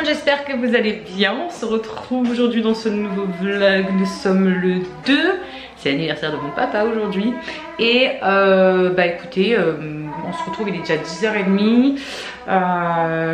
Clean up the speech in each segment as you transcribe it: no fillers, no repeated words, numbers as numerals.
j'espère que vous allez bien. On se retrouve aujourd'hui dans ce nouveau vlog. Nous sommes le 2. C'est l'anniversaire de mon papa aujourd'hui. Et bah écoutez, on se retrouve, il est déjà 10h30.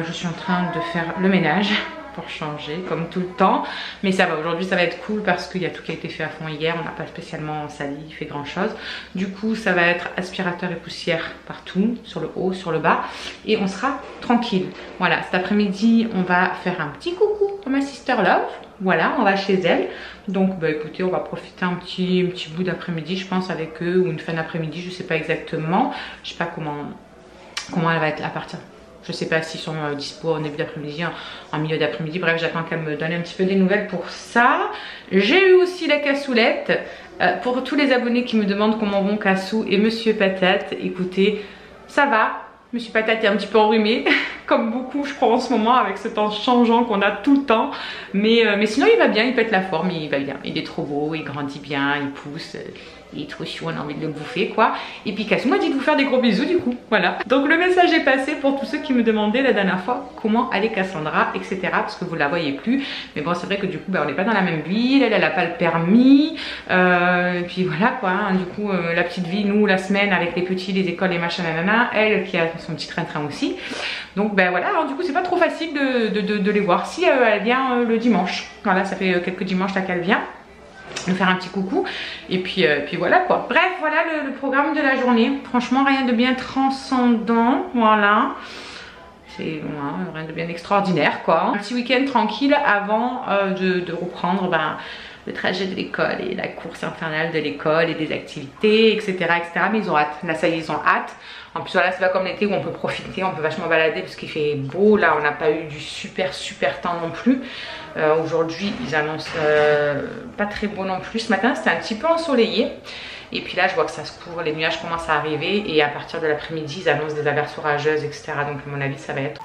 Je suis en train de faire le ménage pour changer comme tout le temps, mais ça va, aujourd'hui ça va être cool parce qu'il y a tout qui a été fait à fond hier, on n'a pas spécialement sali, fait grand chose. Du coup ça va être aspirateur et poussière partout, sur le haut, sur le bas, et on sera tranquille. Voilà, cet après-midi on va faire un petit coucou à ma sister love. Voilà, on va chez elle. Donc bah écoutez, on va profiter un petit bout d'après-midi je pense avec eux, ou une fin d'après-midi, je sais pas exactement. Je sais pas comment elle va être à partir. Je sais pas s'ils sont dispo en début d'après-midi, en milieu d'après-midi. Bref, j'attends qu'elle me donne un petit peu des nouvelles pour ça. J'ai eu aussi la cassoulette. Pour tous les abonnés qui me demandent comment vont Cassou et Monsieur Patate, écoutez, ça va. Monsieur Patate est un petit peu enrhumé, comme beaucoup je crois en ce moment, avec ce temps changeant qu'on a tout le temps. Mais sinon il va bien, il pète la forme, il va bien. Il est trop beau, il grandit bien, il pousse. Il est trop chou, on a envie de le bouffer quoi. Et puis Cassou m'a dit de vous faire des gros bisous du coup, voilà. Donc le message est passé pour tous ceux qui me demandaient la dernière fois comment allait Cassandra, etc. Parce que vous la voyez plus. Mais bon, c'est vrai que du coup bah, on n'est pas dans la même ville, elle a pas le permis. Et puis voilà quoi, hein. Du coup la petite vie, nous la semaine avec les petits, les écoles, les machins, nanana. Elle qui a son petit train-train aussi. Donc ben voilà, alors du coup c'est pas trop facile de les voir. Si elle vient le dimanche, voilà, ça fait quelques dimanches là qu'elle vient nous faire un petit coucou, et puis voilà quoi. Bref, voilà le programme de la journée. Franchement rien de bien transcendant, voilà, c'est rien de bien extraordinaire quoi. Un petit week-end tranquille avant de reprendre le trajet de l'école et la course infernale de l'école et des activités, etc., etc. Mais ils ont hâte, là ça y est, ils ont hâte. En plus voilà, c'est pas comme l'été où on peut profiter, on peut vachement balader parce qu'il fait beau. Là on n'a pas eu du super temps non plus. Aujourd'hui ils annoncent pas très beau non plus. Ce matin c'était un petit peu ensoleillé. Et puis là je vois que ça se couvre, les nuages commencent à arriver. Et à partir de l'après-midi ils annoncent des averses orageuses, etc. Donc à mon avis ça va être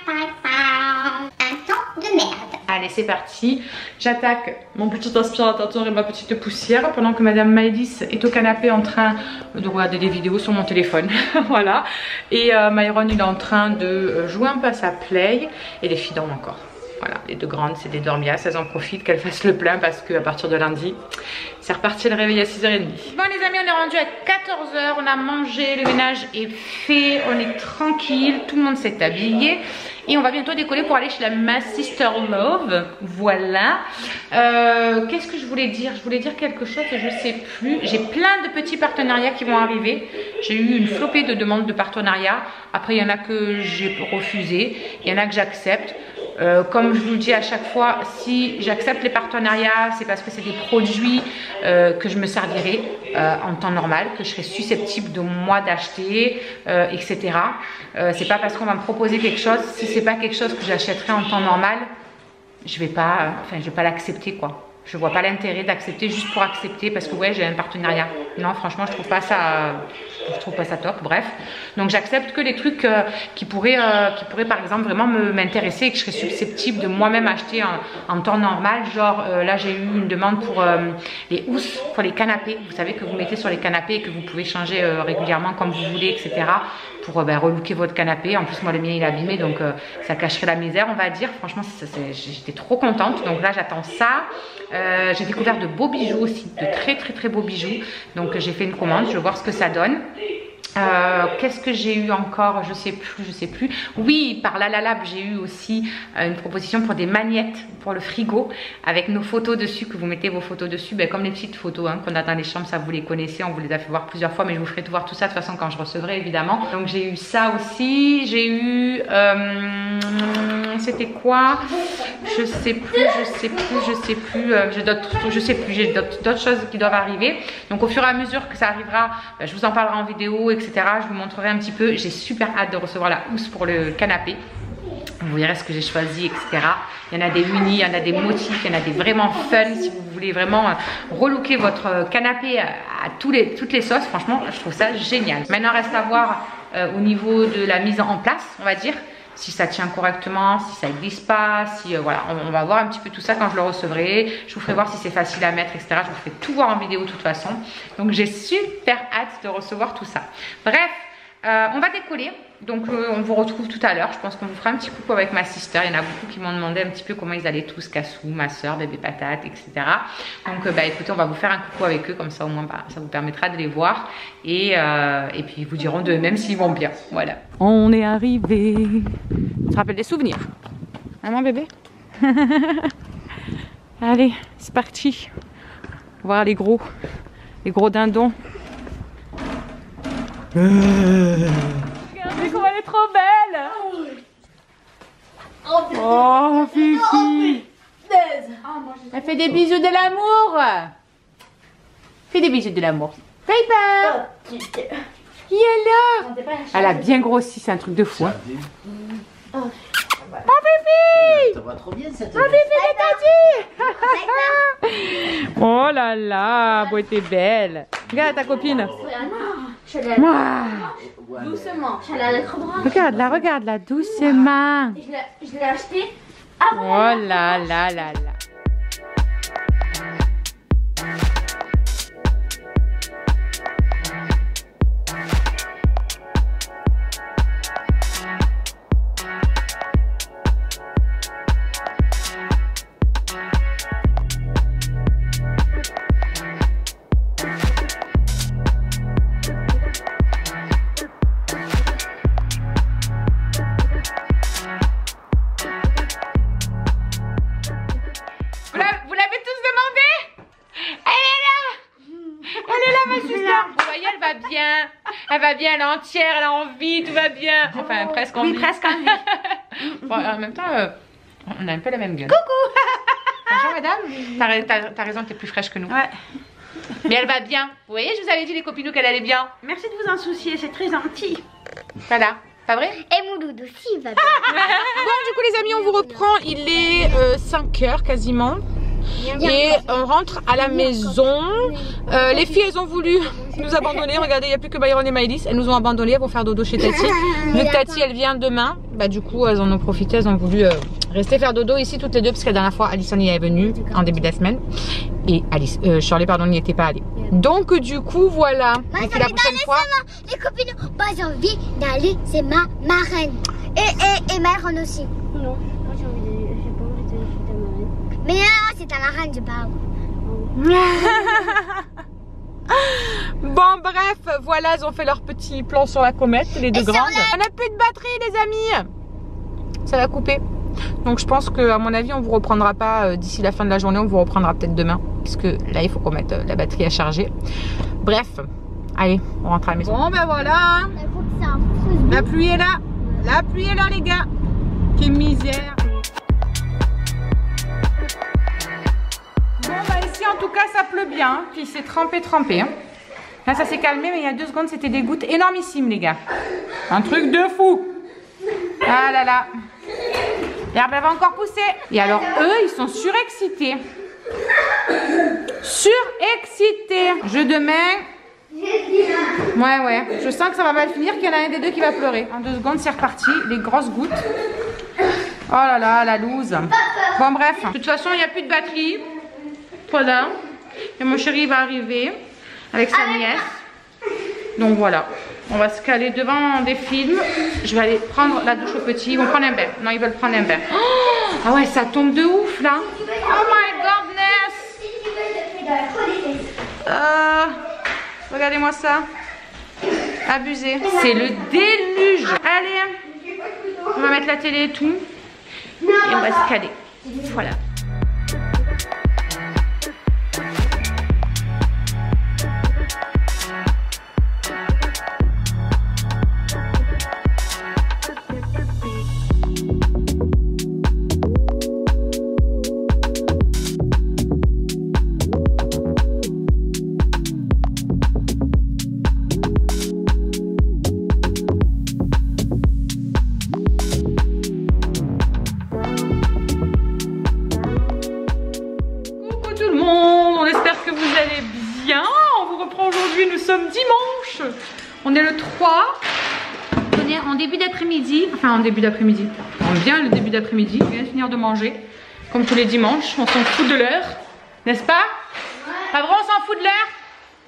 un temps de merde. Allez c'est parti, j'attaque mon petit aspirateur et ma petite poussière pendant que Madame Maëlys est au canapé en train de regarder des vidéos sur mon téléphone. Voilà, et Myron il est en train de jouer un peu à sa play et les filles dorment encore. Voilà, les deux grandes c'est des dormias, elles en profitent qu'elles fassent le plein parce qu'à partir de lundi c'est reparti le réveil à 6h30. Bon les amis, on est rendu à 14h, on a mangé, le ménage est fait, on est tranquille, tout le monde s'est habillé. Et on va bientôt décoller pour aller chez ma sister love. Voilà. Qu'est-ce que je voulais dire? Je voulais dire quelque chose et je sais plus. J'ai plein de petits partenariats qui vont arriver. J'ai eu une flopée de demandes de partenariats. Après il y en a que j'ai refusé, il y en a que j'accepte. Comme je vous le dis à chaque fois, si j'accepte les partenariats, c'est parce que c'est des produits que je me servirai en temps normal, que je serai susceptible de moi d'acheter, etc. C'est pas parce qu'on va me proposer quelque chose, si c'est pas quelque chose que j'achèterai en temps normal, je vais pas l'accepter quoi. Je vois pas l'intérêt d'accepter juste pour accepter parce que ouais j'ai un partenariat. Non franchement je trouve pas ça top. Bref, donc j'accepte que les trucs qui pourraient par exemple vraiment m'intéresser et que je serais susceptible de moi-même acheter en temps normal. Genre là j'ai eu une demande pour les housses, pour les canapés. Vous savez que vous mettez sur les canapés et que vous pouvez changer régulièrement comme vous voulez, etc. Pour relooker votre canapé. En plus moi le mien il est abîmé donc ça cacherait la misère on va dire. Franchement j'étais trop contente. Donc là j'attends ça. J'ai découvert de beaux bijoux aussi, de très beaux bijoux. Donc j'ai fait une commande, je vais voir ce que ça donne. Qu'est-ce que j'ai eu encore? Je sais plus. Oui, par Lalalab, j'ai eu aussi une proposition pour des magnettes pour le frigo avec nos photos dessus, que vous mettez vos photos dessus, comme les petites photos qu'on a dans les chambres, ça vous les connaissez, on vous les a fait voir plusieurs fois, mais je vous ferai tout voir tout ça de toute façon quand je recevrai évidemment. Donc j'ai eu ça aussi, j'ai eu c'était quoi? Je sais plus, j'ai d'autres choses qui doivent arriver. Donc au fur et à mesure que ça arrivera, je vous en parlerai en vidéo, etc. Je vous montrerai un petit peu. J'ai super hâte de recevoir la housse pour le canapé. Vous verrez ce que j'ai choisi, etc. Il y en a des unis, il y en a des motifs, il y en a des vraiment fun. Si vous voulez vraiment relooker votre canapé à toutes les sauces, franchement, je trouve ça génial. Maintenant, reste à voir au niveau de la mise en place, on va dire. Si ça tient correctement, si ça glisse pas, si voilà, on va voir un petit peu tout ça quand je le recevrai. Je vous ferai voir si c'est facile à mettre, etc. Je vous ferai tout voir en vidéo de toute façon. Donc j'ai super hâte de recevoir tout ça. Bref, on va décoller. Donc on vous retrouve tout à l'heure. Je pense qu'on vous fera un petit coucou avec ma sister. Il y en a beaucoup qui m'ont demandé un petit peu comment ils allaient tous, Cassou, ma soeur, bébé patate, etc. Donc écoutez, on va vous faire un coucou avec eux, comme ça au moins ça vous permettra de les voir. Et puis ils vous diront d'eux-mêmes s'ils vont bien. Voilà. On est arrivé. Ça te rappelle des souvenirs? Maman bébé? Allez, c'est parti. On va voir les gros dindons. Regardez comment elle est trop belle. Oh Fifi. Elle fait des bisous de l'amour. Fais des bisous de l'amour. Papa. Qui est là? Elle a bien grossi, c'est un truc de fou. Hein. Oh Fifi. Ça va trop bien cette. Oh Fifi, j'ai dit. Oh là là, beau t'es belle. Regarde ta copine. Doucement, Regarde-la, doucement. Je l'ai acheté avant. Oh là là là là. Elle va bien, elle est entière, elle a envie, tout va bien. Enfin, presque envie. Oui, presque envie. Bon, en même temps, on a un peu la même gueule. Coucou. Bonjour madame. T'as raison, t'es plus fraîche que nous. Ouais. Mais elle va bien. Vous voyez, je vous avais dit les copinous qu'elle allait bien. Merci de vous en soucier, c'est très gentil. Voilà. Pas vrai? Et mon doudou aussi, il va bien. Bon, du coup les amis, on vous reprend. Il est 5 h quasiment. Et on rentre à la maison. Les filles, elles ont voulu nous abandonner. Regardez, il n'y a plus que Byron et Maëlys. Elles nous ont abandonné. Elles vont faire dodo chez Tati. Vu que Tati, elle vient demain, bah du coup, elles en ont profité. Elles ont voulu rester faire dodo ici toutes les deux, parce que la dernière fois, Alison y est venue en début de la semaine. Et Shirley, pardon, n'y était pas allée. Donc du coup, voilà. Donc la prochaine fois. Les copines n'ont pas envie d'aller, c'est ma marraine. Et Myron aussi. Non, moi j'ai pas envie d'aller chez ta marraine. Mais non, c'est ta marraine, je parle. Bon bref, voilà, elles ont fait leur petit plan sur la comète, les deux grandes. On n'a plus de batterie les amis. Ça va couper. Donc je pense que à mon avis on vous reprendra pas d'ici la fin de la journée, on vous reprendra peut-être demain. Puisque là il faut qu'on mette la batterie à charger. Bref, allez, on rentre à la maison. Bon ben voilà. La pluie est là. La pluie est là les gars. Quelle misère. Bon bah ici en tout cas ça pleut bien, puis c'est trempé. Hein. Là ça s'est calmé mais il y a 2 secondes c'était des gouttes énormissimes les gars. Un truc de fou. Ah là là. L'herbe elle va encore pousser. Et alors eux ils sont surexcités. Surexcités. Jeu de main. Ouais. Je sens que ça va mal finir, qu'il y en a un des deux qui va pleurer. En 2 secondes c'est reparti, les grosses gouttes. Oh là là, la loose. Bon bref. De toute façon il n'y a plus de batterie. Voilà. Et mon chéri va arriver avec sa nièce. Donc voilà. On va se caler devant des films. Je vais aller prendre la douche aux petits. Ils vont prendre un bain. Non, ils veulent prendre un bain. Oh, ah ouais, ça tombe de ouf là. Oh my godness. Regardez-moi ça. Abusé. C'est le déluge. Allez. On va mettre la télé et tout. Et on va se caler. Voilà. On est le 3, on est en début d'après-midi, enfin en début d'après-midi, on vient le début d'après-midi, on vient de finir de manger, comme tous les dimanches, on s'en fout de l'heure, n'est-ce pas? Pas vrai, on s'en fout de l'heure?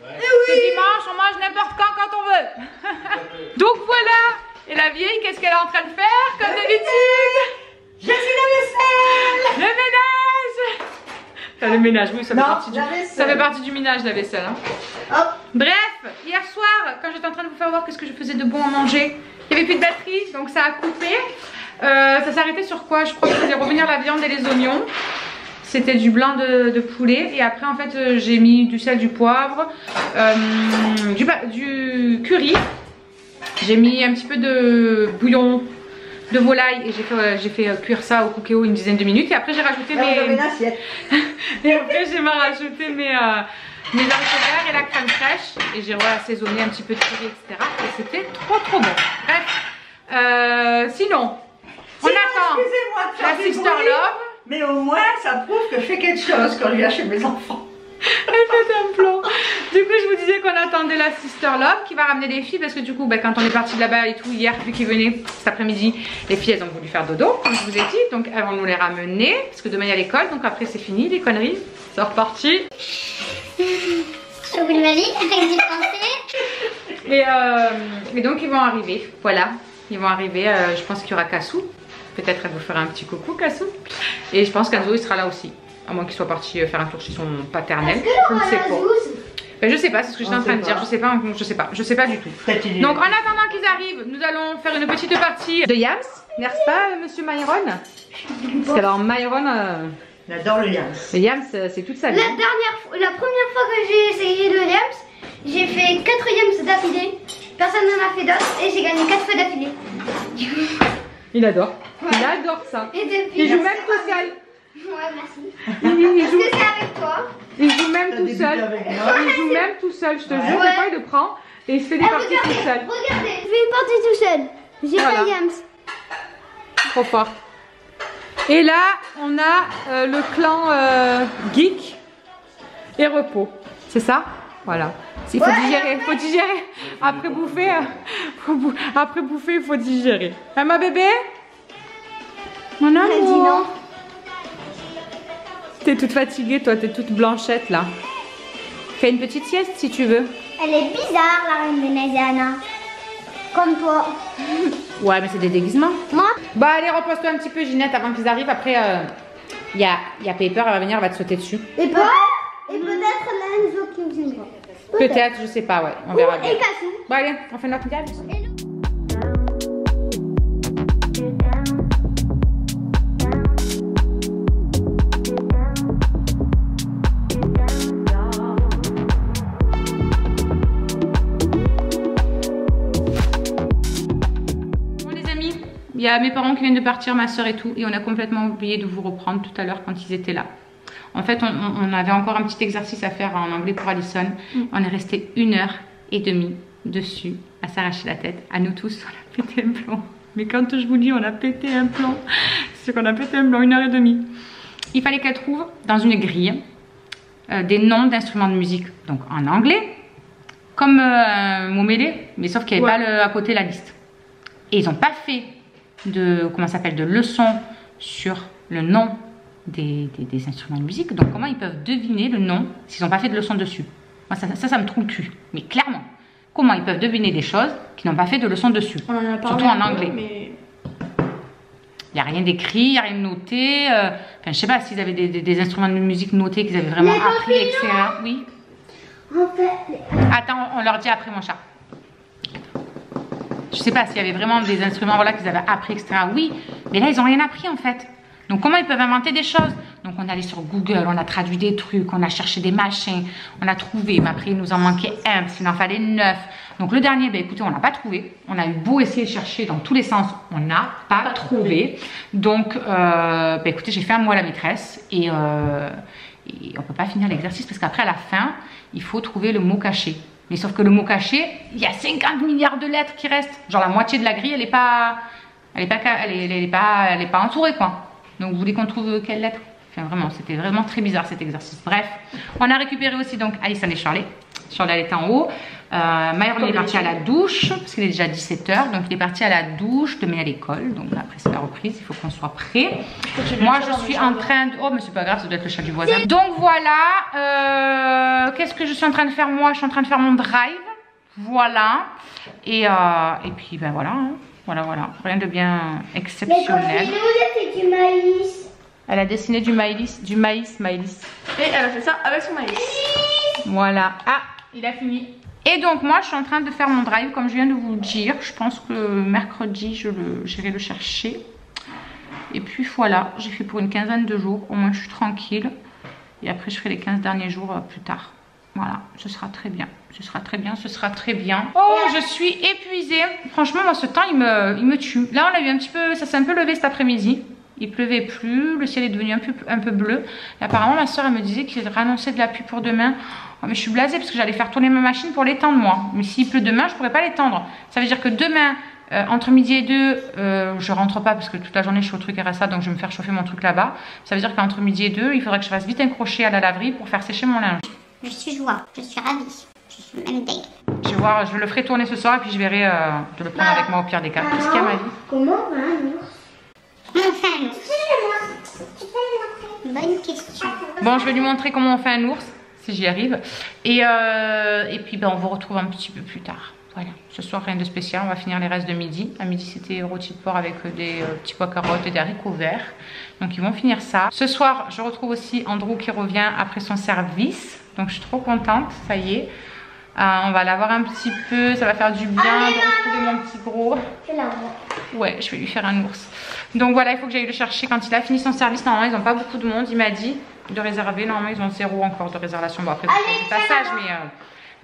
Ouais. C'est dimanche, on mange n'importe quand on veut. Donc voilà, et la la vieille, qu'est-ce qu'elle est en train de faire comme d'habitude? Je suis la vaisselle. Le ménage. Enfin, le ménage, oui, ça fait partie du ménage, la vaisselle. Hein. Hop. Bref, hier soir, quand j'étais en train de vous faire voir qu'est-ce que je faisais de bon à manger, il n'y avait plus de batterie, donc ça a coupé. Ça s'est arrêté sur quoi? Je crois que je faisais revenir la viande et les oignons. C'était du blanc de poulet. Et après, en fait, j'ai mis du sel, du poivre, du curry. J'ai mis un petit peu de bouillon de volaille et j'ai fait cuire ça au cookéo une dizaine de minutes. Et après, j'ai rajouté et après, j'ai rajouté mes haricots verts et la crème fraîche. Et j'ai assaisonné un petit peu de curry, etc. Et c'était trop bon. Bref, sinon, on attend la Sister Love. Mais au moins, ça prouve que je fais quelque chose quand je viens chez mes enfants. Elle fait un plan. Du coup, je vous disais qu'on attendait la Sister Love qui va ramener les filles parce que du coup, quand on est parti de là-bas et tout, hier, vu qu'ils venaient cet après-midi, les filles, elles ont voulu faire dodo, comme je vous ai dit. Donc, elles vont nous les ramener parce que demain, il y a l'école. Donc, après, c'est fini, les conneries. C'est reparti. Sur une valise, avec du français. Et donc, ils vont arriver. Voilà. Ils vont arriver. Je pense qu'il y aura Cassou. Peut-être elle vous fera un petit coucou, Cassou. Et je pense qu'Anzo il sera là aussi. À moins qu'il soit parti faire un tour chez son paternel. Je ne sais pas. Ben, je sais pas, c'est ce que j'étais en train de dire. Je sais pas du tout. Donc en attendant qu'ils arrivent, nous allons faire une petite partie de Yams, n'est-ce pas, monsieur Myron? Parce qu'alors Myron, il adore le Yams. Le Yams, c'est toute sa vie. La première fois que j'ai essayé le Yams, j'ai fait 4 Yams d'affilée. Personne n'en a fait d'autres et j'ai gagné 4 fois d'affilée. Il adore. Ouais. Il adore ça. Et depuis, il joue même tout seul. Ouais, merci. Il joue... Est-ce que c'est avec toi? Il joue même tout seul. Il joue même tout seul. Je te jure, des fois il le prend et il se fait des parties tout seul. Regardez, je fais une partie tout seul. J'ai pas Yams. Trop fort. Et là, on a le clan geek et repos. C'est ça? Voilà. Il faut digérer, Après bouffer, il faut digérer. Hein, ma bébé? Mon amour. T'es toute fatiguée, toi, t'es toute blanchette là. Fais une petite sieste si tu veux. Elle est bizarre, la reine vénéziana. Comme toi. Ouais, mais c'est des déguisements. Moi? Bah, allez, repose-toi un petit peu, Ginette, avant qu'ils arrivent. Après, y a Pepper, elle va venir, elle va te sauter dessus. Et peut-être l'Enzo qui viendra. Peut-être, je sais pas, ouais. On verra bien. Et Cassou. Bon, allez, on fait notre diable. Bon, les amis, il y a mes parents qui viennent de partir, ma soeur et tout, et on a complètement oublié de vous reprendre tout à l'heure quand ils étaient là. En fait, on avait encore un petit exercice à faire en anglais pour Alison. On est resté 1h30 dessus, à s'arracher la tête. À nous tous, on a pété un plomb. Mais quand je vous dis on a pété un plomb, c'est qu'on a pété un plomb, 1h30. Il fallait qu'elle trouve dans une grille des noms d'instruments de musique. Donc en anglais, comme mot mêlé, mais sauf qu'il n'y avait pas à côté la liste. Et ils n'ont pas fait de leçon sur le nom des instruments de musique. Donc comment ils peuvent deviner le nom s'ils n'ont pas fait de leçon dessus? Moi ça me trouve le cul. Mais clairement, comment ils peuvent deviner des choses qui n'ont pas fait de leçon dessus? Surtout en anglais. Mais... il n'y a rien d'écrit, il n'y a rien de noté. Enfin, je sais pas s'ils avaient des instruments de musique notés qu'ils avaient vraiment appris, etc. Oui. Attends, on leur dit après, mon chat. Je sais pas s'il y avait vraiment des instruments qu'ils avaient appris, etc. Oui, mais là ils n'ont rien appris en fait. Donc comment ils peuvent inventer des choses? Donc on est allé sur Google, on a traduit des trucs, on a cherché des machins, on a trouvé, mais après il nous en manquait un, parce qu'il en fallait 9. Donc le dernier, écoutez, on l'a pas trouvé. On a eu beau essayer de chercher dans tous les sens, on n'a pas trouvé. Donc écoutez, j'ai fait un mot à la maîtresse et on peut pas finir l'exercice parce qu'après à la fin, il faut trouver le mot caché. Mais sauf que le mot caché, il y a 50 milliards de lettres qui restent. Genre la moitié de la grille, elle est pas entourée quoi. Donc vous voulez qu'on trouve quelle lettre? Enfin vraiment, c'était vraiment très bizarre cet exercice. Bref, on a récupéré aussi donc Alison et Charlie. Charlie elle était en haut. Myron est parti à la douche parce qu'il est déjà 17 h. Donc il est parti à la douche, demain à l'école. Donc après c'est la reprise, il faut qu'on soit prêt. Moi je suis en train de... Oh mais c'est pas grave, ça doit être le chat du voisin. Donc voilà, qu'est-ce que je suis en train de faire? Moi, je suis en train de faire mon drive. Voilà. Et puis ben voilà. Hein. Voilà, voilà, rien de bien exceptionnel. Mais quand j'ai fait du maïs. Elle a dessiné du maïs. Et elle a fait ça avec son maïs. Voilà. Ah, il a fini. Et donc moi, je suis en train de faire mon drive, comme je viens de vous le dire. Je pense que mercredi, j'irai le chercher. Et puis voilà, j'ai fait pour une quinzaine de jours. Au moins, je suis tranquille. Et après, je ferai les 15 derniers jours plus tard. Voilà, ce sera très bien. Ce sera très bien, ce sera très bien. Oh, je suis épuisée. Franchement, moi, ce temps, il me tue. Là, on a eu un petit peu... Ça s'est un peu levé cet après-midi. Il pleuvait plus. Le ciel est devenu un peu bleu. Et apparemment, ma soeur, elle me disait qu'il annonçait de la pluie pour demain. Oh, mais je suis blasée parce que j'allais faire tourner ma machine pour l'étendre, moi. Mais s'il pleut demain, je pourrais pas l'étendre. Ça veut dire que demain... entre midi et 2, je rentre pas parce que toute la journée je suis au truc RSA, donc je vais me faire chauffer mon truc là-bas. Ça veut dire qu'entre midi et 2, il faudrait que je fasse vite un crochet à la laverie pour faire sécher mon linge. Je suis joie, je suis ravie, je suis même dingue. Je vais voir, je le ferai tourner ce soir et puis je verrai de le prendre avec moi au pire des cas. Qu'est-ce qu'il y a, ma vie? Comment on va un ours? Comment on fait un ours? Bonne question. Bon, je vais lui montrer comment on fait un ours, si j'y arrive. Et puis ben, on vous retrouve un petit peu plus tard. Voilà, ce soir rien de spécial, on va finir les restes de midi. À midi c'était rôti de porc avec des petits pois carottes et des haricots verts. Donc ils vont finir ça. Ce soir je retrouve aussi Andrew qui revient après son service. Donc je suis trop contente, ça y est. On va l'avoir un petit peu, ça va faire du bien de retrouver mon petit gros. Je la vois. Ouais, je vais lui faire un ours. Donc voilà, il faut que j'aille le chercher quand il a fini son service. Normalement ils n'ont pas beaucoup de monde, il m'a dit de réserver. Normalement ils ont 0 encore de réservation. Bon après c'est du passage mais...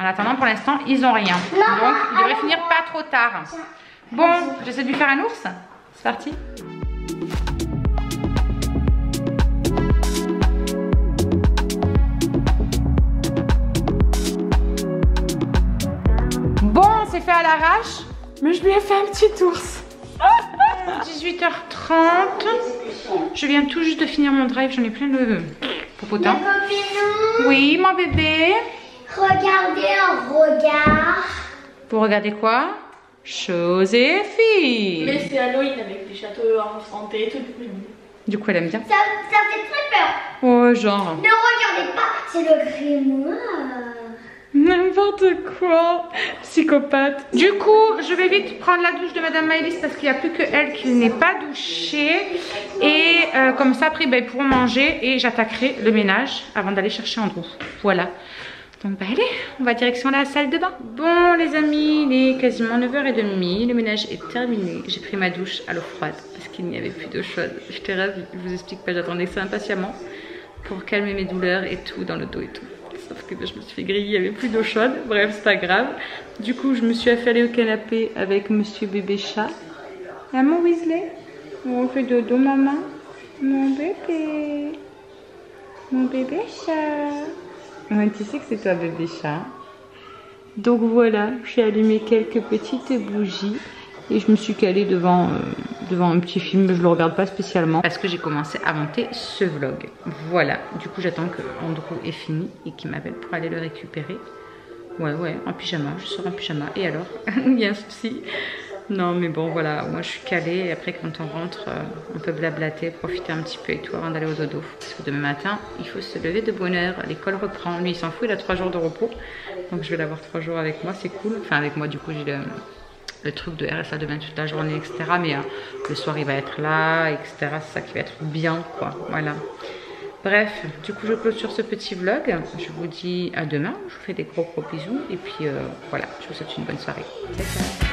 en attendant, pour l'instant, ils n'ont rien. Donc, il devrait finir pas trop tard. Bon, j'essaie de lui faire un ours. C'est parti. Bon, c'est fait à l'arrache. Mais je lui ai fait un petit ours. 18h30. Je viens tout juste de finir mon drive. J'en ai plein le popotin. Oui, mon bébé. Regardez un regard. Vous regardez quoi? Joséphine. Mais c'est Halloween avec les châteaux enchantés et tout. Du coup, elle aime bien. Ça fait très peur. Oh, genre. Ne regardez pas, c'est le grimoire. N'importe quoi. Psychopathe. Du coup, je vais vite prendre la douche de Madame Maëlys parce qu'il n'y a plus que elle qui n'est pas douchée. Et comme ça, après, ben, ils pourront manger et j'attaquerai le ménage avant d'aller chercher Andrew. Voilà. Donc bah allez, on va direction la salle de bain. Bon les amis, il est quasiment 9h30, le ménage est terminé. J'ai pris ma douche à l'eau froide parce qu'il n'y avait plus d'eau chaude. J'étais ravie, je vous explique pas, j'attendais ça impatiemment pour calmer mes douleurs et tout dans le dos et tout. Sauf que je me suis fait griller, il n'y avait plus d'eau chaude, bref c'est pas grave. Du coup je me suis affalée au canapé avec monsieur bébé chat. Maman Weasley, on fait dodo maman. Mon bébé chat. Ouais, tu sais que c'est toi bébé chat. Donc voilà, j'ai allumé quelques petites bougies et je me suis calée devant un petit film, mais je le regarde pas spécialement parce que j'ai commencé à monter ce vlog. Voilà, du coup j'attends que Andrew ait fini et qu'il m'appelle pour aller le récupérer. Ouais, en pyjama, je sors en pyjama. Et alors, il y a un souci. Non mais bon voilà, moi je suis calée et après quand on rentre on peut blablater, profiter un petit peu et tout avant d'aller au dodo. Parce que demain matin il faut se lever de bonne heure, l'école reprend, lui il s'en fout, il a 3 jours de repos. Donc je vais l'avoir 3 jours avec moi, c'est cool. Enfin avec moi du coup j'ai le truc de RSA demain toute la journée etc. Mais le soir il va être là etc. C'est ça qui va être bien quoi, voilà. Bref, du coup je clôture ce petit vlog. Je vous dis à demain, je vous fais des gros bisous et puis voilà, je vous souhaite une bonne soirée. Ciao, ciao.